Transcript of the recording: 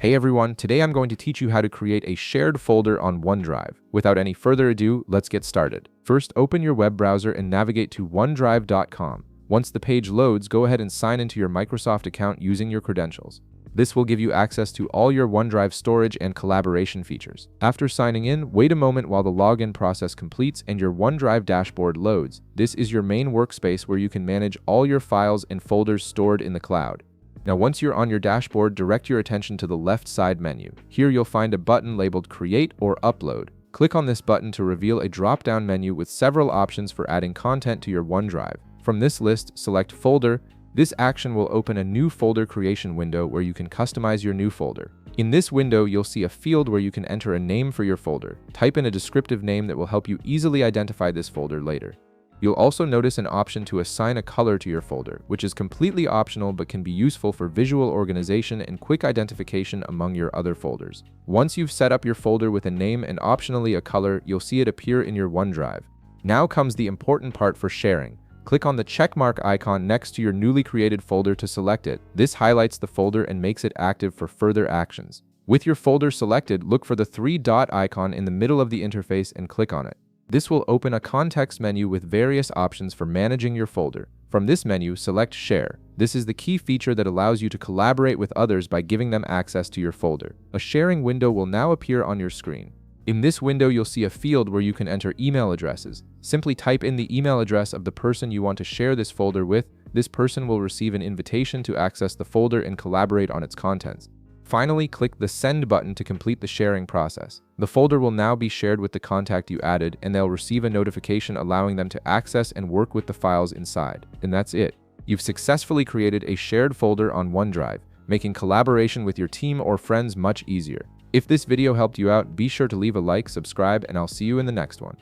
Hey everyone, today I'm going to teach you how to create a shared folder on OneDrive. Without any further ado, let's get started. First, open your web browser and navigate to OneDrive.com. Once the page loads, go ahead and sign into your Microsoft account using your credentials. This will give you access to all your OneDrive storage and collaboration features. After signing in, wait a moment while the login process completes and your OneDrive dashboard loads. This is your main workspace where you can manage all your files and folders stored in the cloud. Now, once you're on your dashboard, direct your attention to the left side menu. Here you'll find a button labeled Create or Upload. Click on this button to reveal a drop-down menu with several options for adding content to your OneDrive. From this list, select Folder. This action will open a new folder creation window where you can customize your new folder. In this window, you'll see a field where you can enter a name for your folder. Type in a descriptive name that will help you easily identify this folder later. You'll also notice an option to assign a color to your folder, which is completely optional but can be useful for visual organization and quick identification among your other folders. Once you've set up your folder with a name and optionally a color, you'll see it appear in your OneDrive. Now comes the important part for sharing. Click on the checkmark icon next to your newly created folder to select it. This highlights the folder and makes it active for further actions. With your folder selected, look for the three-dot icon in the middle of the interface and click on it. This will open a context menu with various options for managing your folder. From this menu, select Share. This is the key feature that allows you to collaborate with others by giving them access to your folder. A sharing window will now appear on your screen. In this window, you'll see a field where you can enter email addresses. Simply type in the email address of the person you want to share this folder with. This person will receive an invitation to access the folder and collaborate on its contents. Finally, click the Send button to complete the sharing process. The folder will now be shared with the contact you added, and they'll receive a notification allowing them to access and work with the files inside. And that's it. You've successfully created a shared folder on OneDrive, making collaboration with your team or friends much easier. If this video helped you out, be sure to leave a like, subscribe, and I'll see you in the next one.